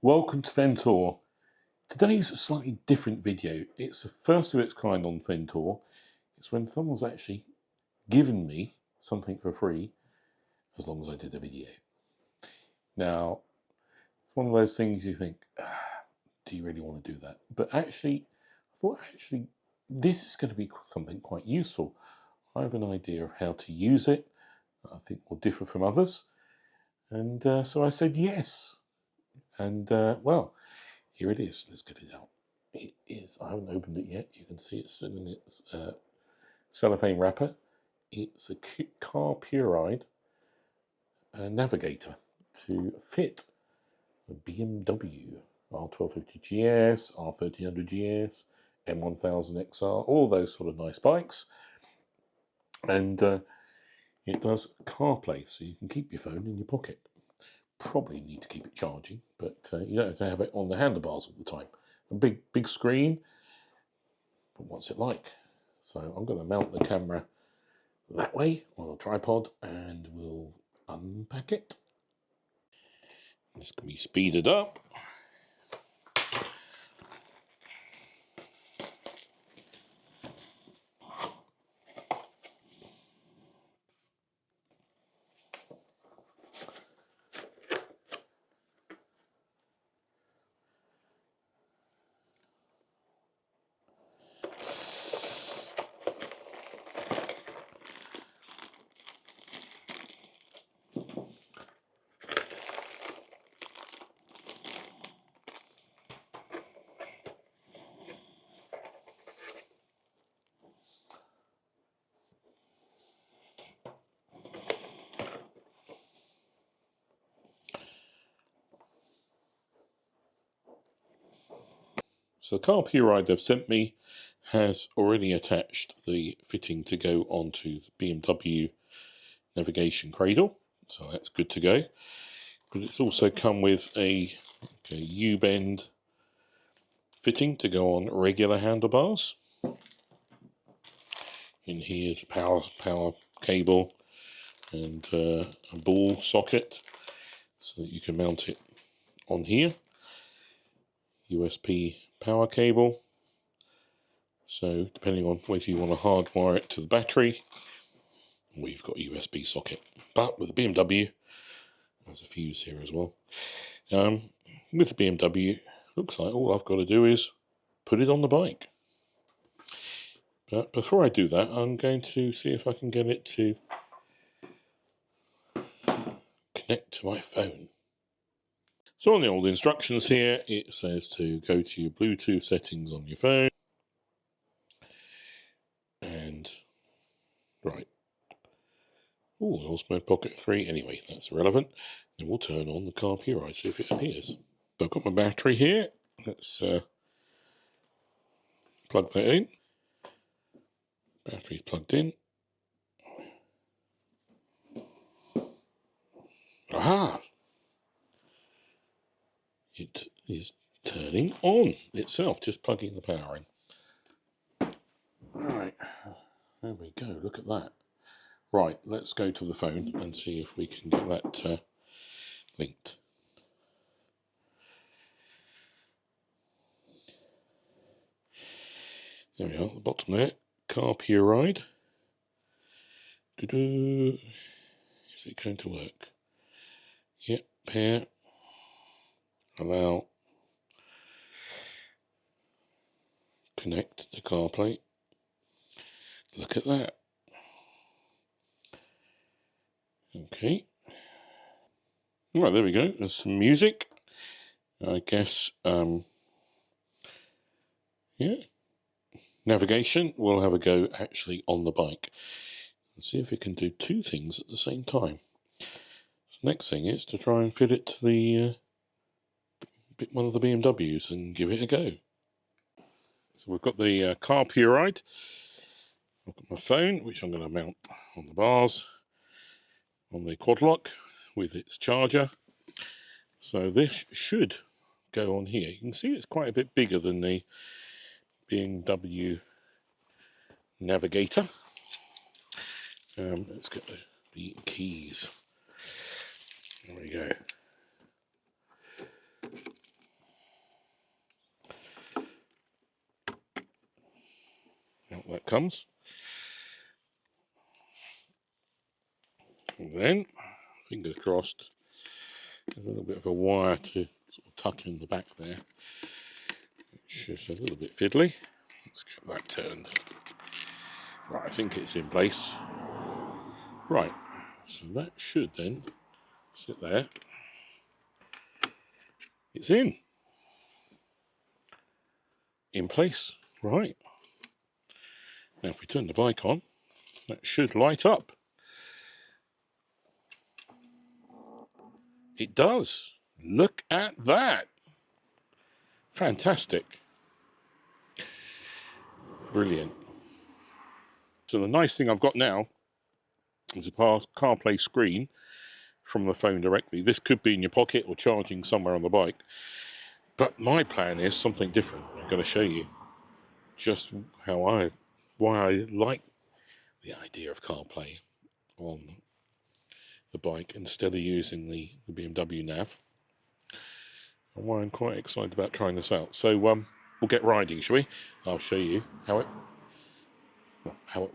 Welcome to Ventor. Today's a slightly different video. It's the first of its kind on Ventor. It's when someone's actually given me something for free as long as I did a video. Now, it's one of those things you think, do you really want to do that? But actually, I thought this is going to be something quite useful. I have an idea of how to use it. I think will differ from others. And so I said yes. And well, here it is. Let's get it out. It is. I haven't opened it yet. You can see it's in its cellophane wrapper. It's a Carpuride navigator to fit a BMW R1250 GS, R1300 GS, M1000 XR, all those sort of nice bikes. And it does CarPlay, so you can keep your phone in your pocket. Probably need to keep it charging, but you don't have to have it on the handlebars all the time. A big screen, but what's it like? So I'm going to mount the camera that way on a tripod and we'll unpack it. This can be speeded up. So the Carpuride they've sent me has already attached the fitting to go onto the BMW navigation cradle, so that's good to go. But it's also come with a U-bend fitting to go on regular handlebars. In here's a power cable and a ball socket so that you can mount it on here. USB power cable, so depending on whether you want to hardwire it to the battery, we've got a USB socket. But with the BMW, there's a fuse here as well. With the BMW, looks like all I've got to do is put it on the bike. But before I do that, I'm going to see if I can get it to connect to my phone. So on the old instructions here, it says to go to your Bluetooth settings on your phone. And, right. Oh, I lost my Pocket 3. Anyway, that's irrelevant. Then we'll turn on the Carpuride, see if it appears. So I've got my battery here. Let's plug that in. Battery's plugged in. Aha! It is turning on itself, just plugging the power in. Right, there we go, look at that. Right, let's go to the phone and see if we can get that linked. There we are, at the bottom there, Carpuride. Is it going to work? Yep, pair. Allow. Connect to CarPlay. Look at that. Okay. Right, there we go. There's some music. I guess, yeah. Navigation, we'll have a go actually on the bike. And see if we can do two things at the same time. So next thing is to try and fit it to the one of the BMWs and give it a go. So we've got the Carpuride. I've got my phone, which I'm going to mount on the bars on the quad lock with its charger. So this should go on here. You can see it's quite a bit bigger than the BMW Navigator. Let's get the keys. There we go. it comes. And then, fingers crossed, there's a little bit of a wire to sort of tuck in the back there, which is a little bit fiddly. Let's get that turned. Right, I think it's in place. Right, so that should then sit there. It's in place. Right. Now if we turn the bike on, that should light up. It does. Look at that. Fantastic. Brilliant. So the nice thing I've got now is a CarPlay screen from the phone directly. This could be in your pocket or charging somewhere on the bike. But my plan is something different. I'm going to show you just why I like the idea of CarPlay on the bike instead of using the BMW nav, and why I'm quite excited about trying this out. So we'll get riding, shall we? I'll show you how it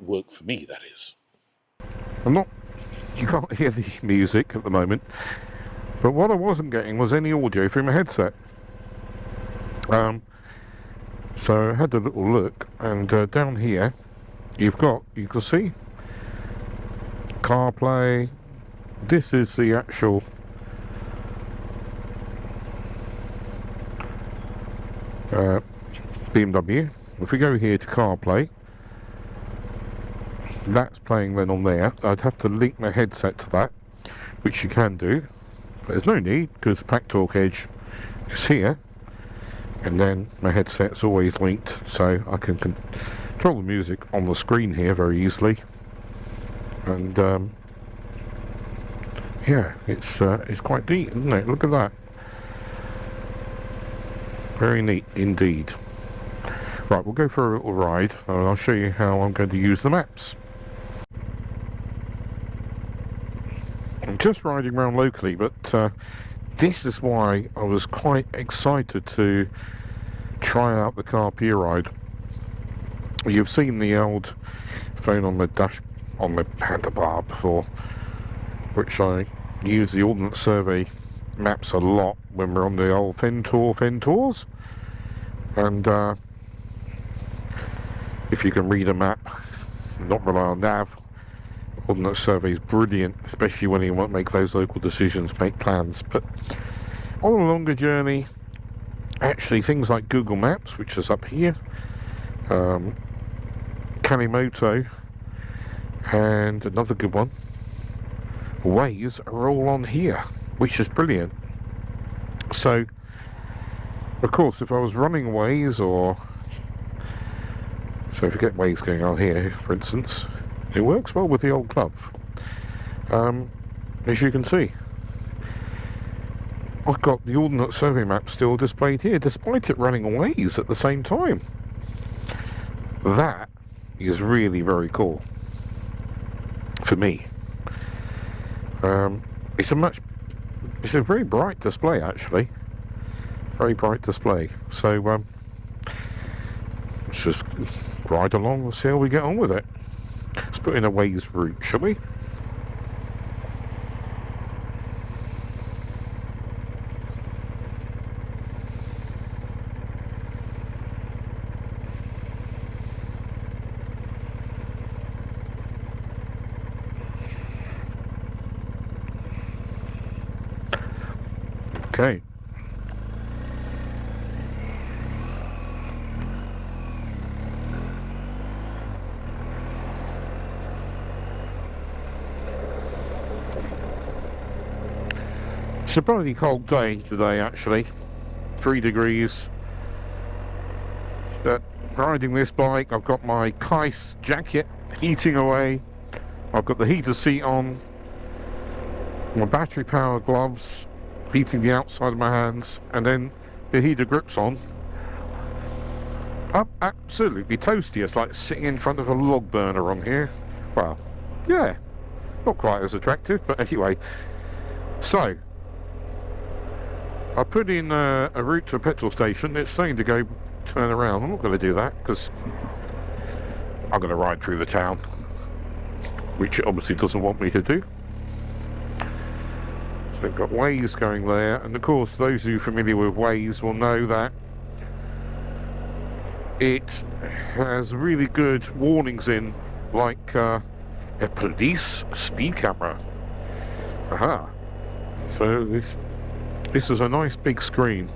worked for me, that is. You can't hear the music at the moment, but what I wasn't getting was any audio from my headset. So I had a little look, and down here you can see CarPlay. This is the actual BMW. If we go here to CarPlay, that's playing then on there. I'd have to link my headset to that, which you can do, but there's no need because Pack Talk Edge is here, and then my headset's always linked, so I can control the music on the screen here very easily. And yeah, it's quite neat, isn't it? Look at that. Very neat indeed. Right, we'll go for a little ride and I'll show you how I'm going to use the maps. I'm just riding around locally, but this is why I was quite excited to try out the Carpuride. You've seen the old phone on the handlebar before, which I use the Ordinance Survey maps a lot when we're on the old Fen tours. And if you can read a map, not rely on nav, Ordinance Survey is brilliant, especially when you want to make those local decisions, make plans. But on a longer journey, actually things like Google Maps, which is up here, Calimoto, and another good one, Waze, are all on here, which is brilliant. So of course if I was running Waze, or so if you get Waze going on here for instance, it works well with the old glove. As you can see, I've got the Ordnance Survey map still displayed here despite it running Waze at the same time. That is really very cool for me. It's a very bright display, actually, very bright display. So let's just ride along and see how we get on with it. Let's put in a Waze route, shall we? Okay. It's a bloody cold day today, actually. 3 degrees. But riding this bike, I've got my Kais jacket heating away. I've got the heater seat on. My battery power gloves heating the outside of my hands, and then the heater grips on. I'm absolutely toasty. It's like sitting in front of a log burner on here. Well, yeah, not quite as attractive, but anyway. So I put in a route to a petrol station. It's saying to go turn around. I'm not going to do that because I'm going to ride through the town, which it obviously doesn't want me to do. So we've got Waze going there, and of course those who are familiar with Waze will know that it has really good warnings in, like a police speed camera. Aha. So this is a nice big screen.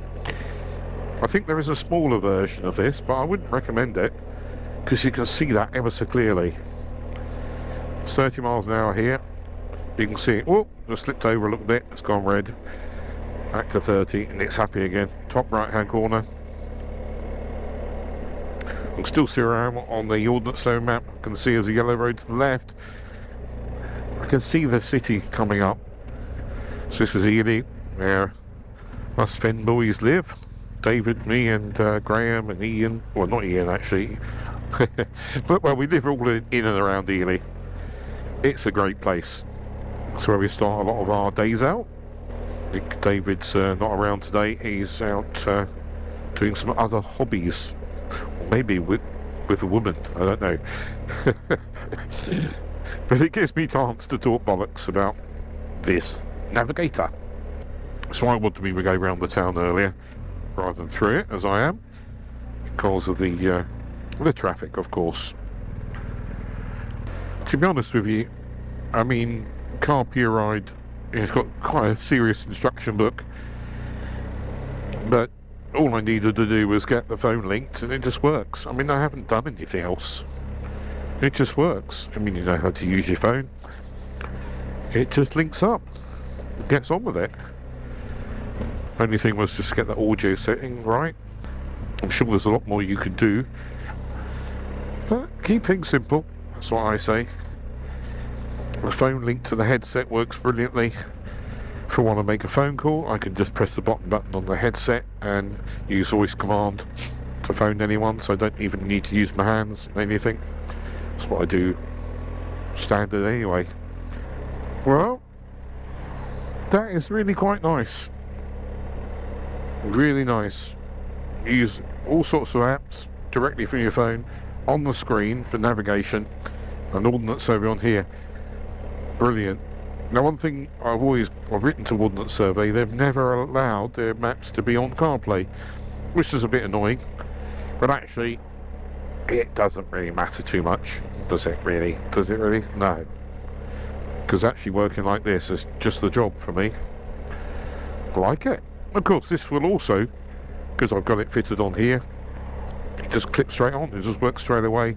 I think there is a smaller version of this, but I wouldn't recommend it because you can see that ever so clearly. 30 miles an hour here. You can see it. Oh, just slipped over a little bit. It's gone red. Back to 30 and it's happy again. Top right hand corner. I can still see around on the Ordinance Survey map. I can see there's a yellow road to the left. I can see the city coming up. So this is Ely, where us Fen boys live. David, me and Graham and Ian. Well, not Ian actually. But well, we live all in and around Ely. It's a great place. It's where we start a lot of our days out. I think David's not around today. He's out doing some other hobbies. Or maybe with a woman. I don't know. But it gives me a chance to talk bollocks about this navigator. So I wanted to go around the town earlier rather than through it, as I am, because of the traffic, of course. To be honest with you, I mean, Carpuride has got quite a serious instruction book, but all I needed to do was get the phone linked and it just works. I mean, I haven't done anything else. It just works. I mean, you know how to use your phone. It just links up. It gets on with it. Only thing was just get the audio setting right. I'm sure there's a lot more you could do. But keep things simple. That's what I say. The phone linked to the headset works brilliantly. If I want to make a phone call, I can just press the button on the headset and use voice command to phone anyone, so I don't even need to use my hands or anything. That's what I do standard anyway. Well, that is really quite nice. Really nice. You use all sorts of apps directly from your phone on the screen for navigation. An Ordinance Survey on here. Brilliant. Now, one thing I've written to Ordinance Survey, they've never allowed their maps to be on CarPlay, which is a bit annoying. But actually, it doesn't really matter too much, does it really? Does it really? No. Because actually working like this is just the job for me. I like it. Of course, this will also, because I've got it fitted on here, it just clips straight on, it just works straight away.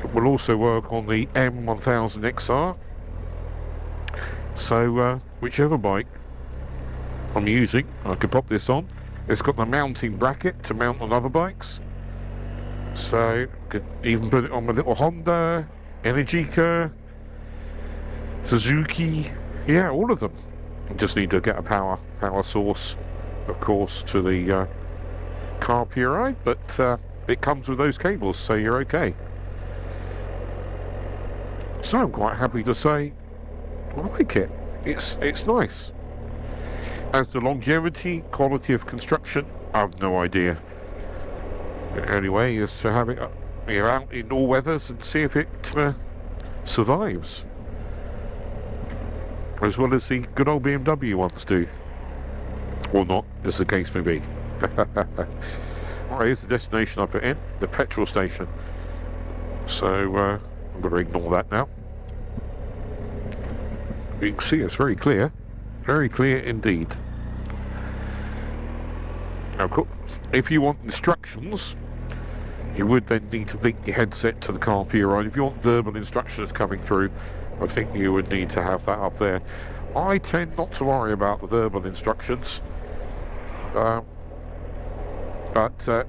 It will also work on the M1000XR. So whichever bike I'm using, I could pop this on. It's got the mounting bracket to mount on other bikes. So I could even put it on my little Honda, Energica, Suzuki, yeah, all of them. I just need to get a power source, of course, to the Carpuride, but it comes with those cables, so you're okay. So I'm quite happy to say I like it. It's nice. As the longevity, quality of construction, I've no idea. The only way is to have it out in all weathers and see if it survives, as well as the good old BMW ones do, or not, as the case may be. Right, here's the destination I put in, the petrol station. So I'm going to ignore that now. You can see it's very clear indeed. Now, of course, if you want instructions, you would then need to link your headset to the Carpuride. If you want verbal instructions coming through, I think you would need to have that up there. I tend not to worry about the verbal instructions, but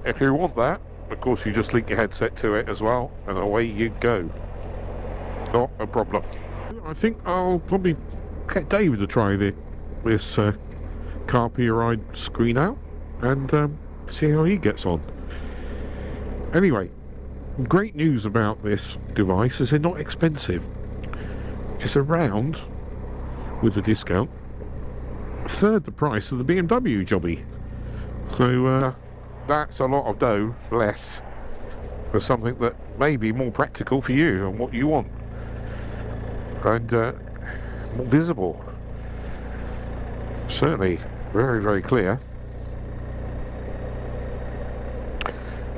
if you want that, of course, you just link your headset to it as well, and away you go. Not a problem. I think I'll probably get David to try this Carpuride screen out and see how he gets on. Anyway, great news about this device is they're not expensive. It's around, with a discount, a third the price of the BMW jobby. So that's a lot of dough less for something that may be more practical for you and what you want, and more visible. Certainly very, very clear.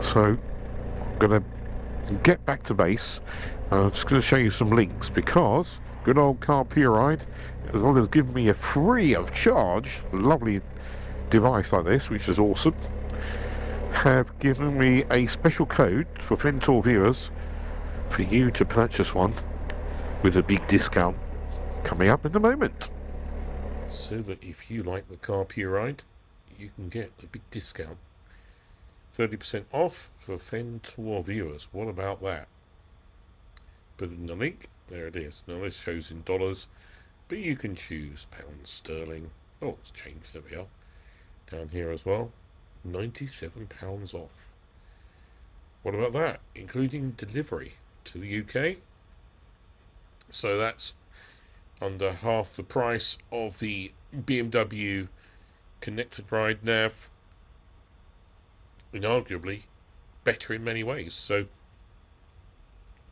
So I'm going to get back to base. I'm just going to show you some links, because good old Carpuride, as well as giving me a free of charge lovely device like this, which is awesome, have given me a special code for Fentor viewers for you to purchase one with a big discount coming up in a moment. So that if you like the Carpuride, you can get a big discount. 30% off for Fentor viewers. What about that? Put in the link. There it is. Now this shows in dollars, but you can choose pounds sterling. Oh, it's changed. There we are. Down here as well. £97 off. What about that? Including delivery to the UK. So that's under half the price of the BMW connected ride nav, and arguably better in many ways. So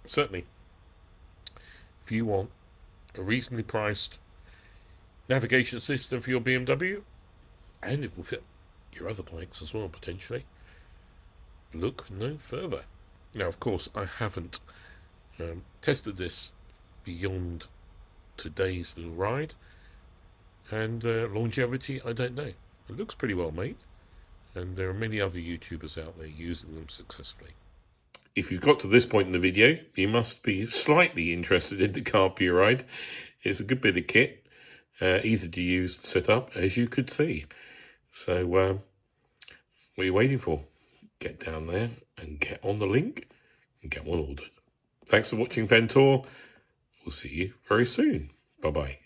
certainly, if you want a reasonably priced navigation system for your BMW, and it will fit your other bikes as well potentially, look no further. Now of course I haven't tested this beyond today's little ride, and longevity I don't know. It looks pretty well made, and there are many other YouTubers out there using them successfully. If you've got to this point in the video, you must be slightly interested in the Carpuride. It's a good bit of kit, easy to use and set up, as you could see. So what are you waiting for? Get down there and get on the link and get one ordered. Thanks for watching Fentor. We'll see you very soon. Bye-bye.